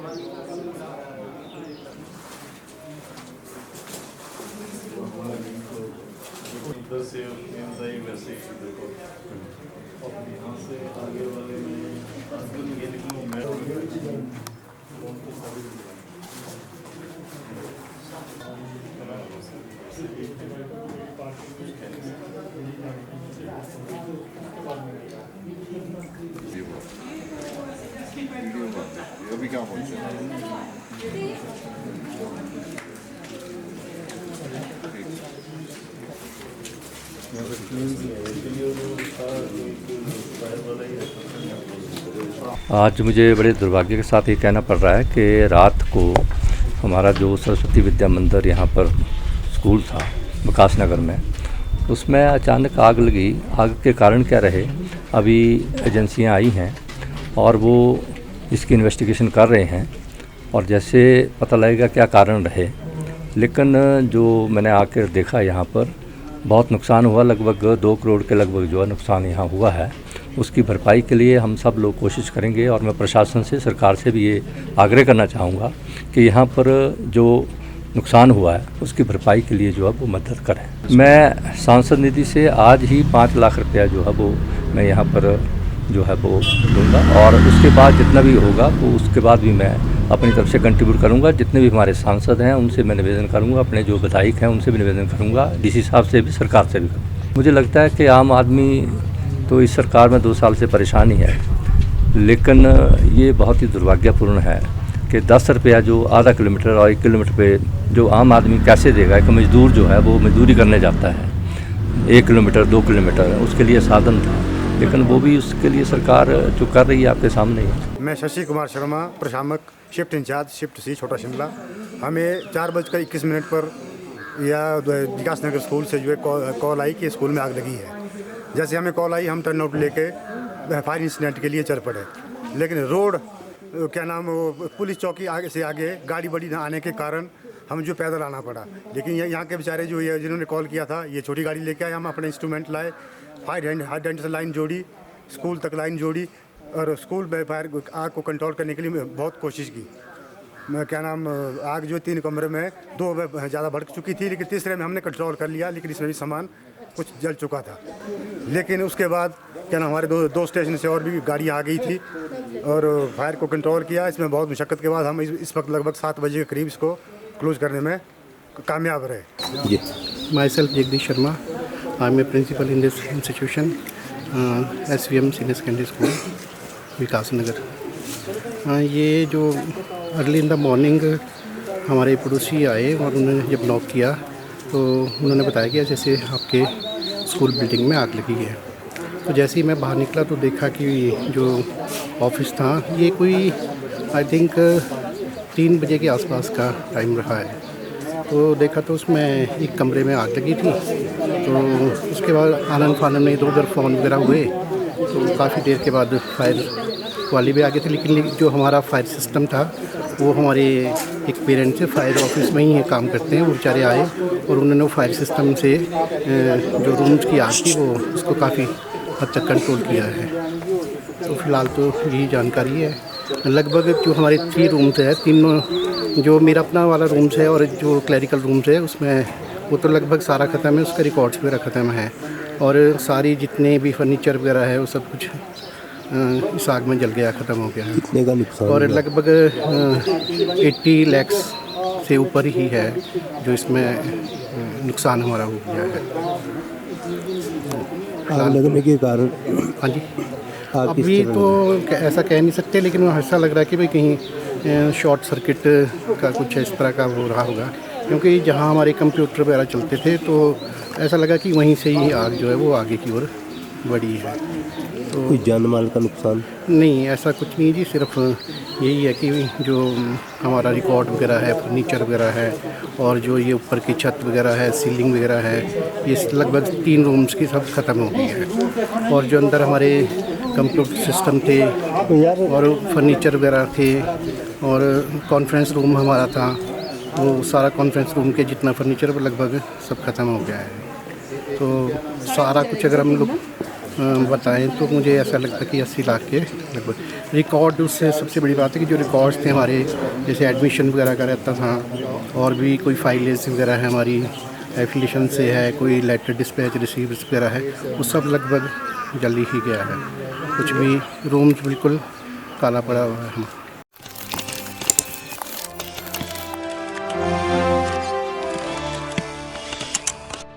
इधर से वैसे ही देखो, अब यहाँ से आगे वाले में आजकल ये निकलूँ मैं अभी क्या पहुँचे? आज मुझे बड़े दुर्भाग्य के साथ ये कहना पड़ रहा है कि रात को हमारा जो सरस्वती विद्या मंदिर यहाँ पर स्कूल था विकास नगर में, उसमें अचानक आग लगी। आग के कारण क्या रहे, अभी एजेंसियाँ आई हैं और वो इसकी इन्वेस्टिगेशन कर रहे हैं और जैसे पता लगेगा क्या कारण रहे। लेकिन जो मैंने आकर देखा यहाँ पर बहुत नुकसान हुआ, लगभग 2 करोड़ के लगभग जो है नुकसान यहाँ हुआ है। उसकी भरपाई के लिए हम सब लोग कोशिश करेंगे और मैं प्रशासन से, सरकार से भी ये आग्रह करना चाहूँगा कि यहाँ पर जो नुकसान हुआ है उसकी भरपाई के लिए जो है वो मदद करें। मैं सांसद निधि से आज ही 5 लाख रुपया जो है वो मैं यहाँ पर जो है वो दूँगा और उसके बाद जितना भी होगा वो उसके बाद भी मैं अपनी तरफ से कंट्रीब्यूट करूँगा। जितने भी हमारे सांसद हैं उनसे मैं निवेदन करूँगा, अपने जो विधायक हैं उनसे भी निवेदन करूँगा, डीसी साहब से भी, सरकार से भी करूँगा। मुझे लगता है कि आम आदमी तो इस सरकार में 2 साल से परेशान ही है, लेकिन ये बहुत ही दुर्भाग्यपूर्ण है कि 10 रुपया जो आधा किलोमीटर और 1 किलोमीटर पे जो आम आदमी कैसे देगा। एक मज़दूर जो है वो मजदूरी करने जाता है 1 किलोमीटर 2 किलोमीटर, उसके लिए साधन था, लेकिन वो भी उसके लिए सरकार जो कर रही है आपके सामने ही। मैं शशि कुमार शर्मा, प्रशामक, shift incharge, shift C, Chhota Shimla. हमें 4:21 पर या विकास नगर स्कूल से जो है कॉल आई कि स्कूल में आग लगी है। जैसे हमें कॉल आई हम टर्न आउट लेके फायर इंसिडेंट के लिए चल पड़े, लेकिन रोड क्या नाम पुलिस चौकी आगे से आगे गाड़ी बड़ी ना आने के कारण हम जो पैदल आना पड़ा। लेकिन यहाँ के बेचारे जो ये जिन्होंने कॉल किया था ये छोटी गाड़ी लेके आए, हम अपने इंस्ट्रूमेंट लाए, फायर हाइड्रेंट से लाइन जोड़ी, स्कूल तक लाइन जोड़ी और स्कूल में फायर आग को कंट्रोल करने के लिए बहुत कोशिश की। मैं क्या नाम आग जो 3 कमरे में 2 में ज़्यादा भड़क चुकी थी, लेकिन तीसरे में हमने कंट्रोल कर लिया, लेकिन इसमें भी सामान कुछ जल चुका था। लेकिन उसके बाद क्या नाम हमारे दो स्टेशन से और भी गाड़ी आ गई थी और फायर को कंट्रोल किया। इसमें बहुत मुशक्क़त के बाद हम इस वक्त लगभग 7 बजे के करीब इसको क्लोज करने में कामयाब रहे। Myself Jagdish Sharma, I am a principal in this institution, SVM senior secondary school Vikas Nagar. ये जो अर्ली इन द मॉर्निंग हमारे पड़ोसी आए और उन्होंने जब नॉक किया तो उन्होंने बताया कि जैसे आपके स्कूल बिल्डिंग में आग लगी है। तो जैसे ही मैं बाहर निकला तो देखा कि जो ऑफिस था ये कोई आई थिंक 3 बजे के आसपास का टाइम रहा है। तो देखा तो उसमें एक कमरे में आग लगी थी। तो उसके बाद आनन फानन में इधर उधर फ़ोन वगैरह हुए तो काफ़ी देर के बाद फायर वाले भी आ गए थे। लेकिन जो हमारा फायर सिस्टम था वो हमारे एक पेरेंट्स से फायर ऑफिस में ही काम करते हैं, वो बेचारे आए और उन्होंने फायर सिस्टम से जो रूम्स की आग थी वो उसको काफ़ी हद तक कंट्रोल किया है। तो फ़िलहाल तो यही जानकारी है। लगभग जो हमारे 3 रूम्स है, तीनों जो मेरा अपना वाला रूम्स है और जो क्लरिकल रूम्स है उसमें वो तो लगभग सारा ख़त्म है, उसका रिकॉर्ड्स वगैरह ख़त्म है और सारी जितने भी फर्नीचर वगैरह है वो सब कुछ इस आग में जल गया, ख़त्म हो गया है। कितने का नुकसान और लगभग 80 लाख से ऊपर ही है जो इसमें नुकसान हमारा हो गया है। आग लगने के कारण हाँ जी, अभी तो ऐसा कह नहीं सकते, लेकिन ऐसा लग रहा है कि भाई कहीं शॉर्ट सर्किट का कुछ इस तरह का हो रहा होगा, क्योंकि जहाँ हमारे कंप्यूटर वगैरह चलते थे तो ऐसा लगा कि वहीं से ही आग जो है वो आगे की ओर बढ़ी है। तो कोई जान माल का नुकसान नहीं, ऐसा कुछ नहीं जी, सिर्फ यही है कि जो हमारा रिकॉर्ड वगैरह है, फर्नीचर वगैरह है और जो ये ऊपर की छत वगैरह है, सीलिंग वगैरह है, ये लगभग 3 रूम्स की सब ख़त्म हो गई है। और जो अंदर हमारे कंप्यूटर सिस्टम थे और फर्नीचर वगैरह थे और कॉन्फ्रेंस रूम हमारा था, वो सारा कॉन्फ्रेंस रूम के जितना फर्नीचर वो लगभग सब ख़त्म हो गया है। तो सारा कुछ अगर हम लोग बताएं तो मुझे ऐसा लगता है कि 80 लाख के लगभग। रिकॉर्ड उससे सबसे बड़ी बात है कि जो रिकॉर्ड्स थे हमारे, जैसे एडमिशन वगैरह का रहता था, और भी कोई फाइलें वगैरह है हमारी, एफिलिएशन से है, कोई लेटर डिस्पैच रिसीव्स वगैरह है, वो सब लगभग जल्दी ही गया है। कुछ भी रूम्स बिल्कुल काला पड़ा हुआ है।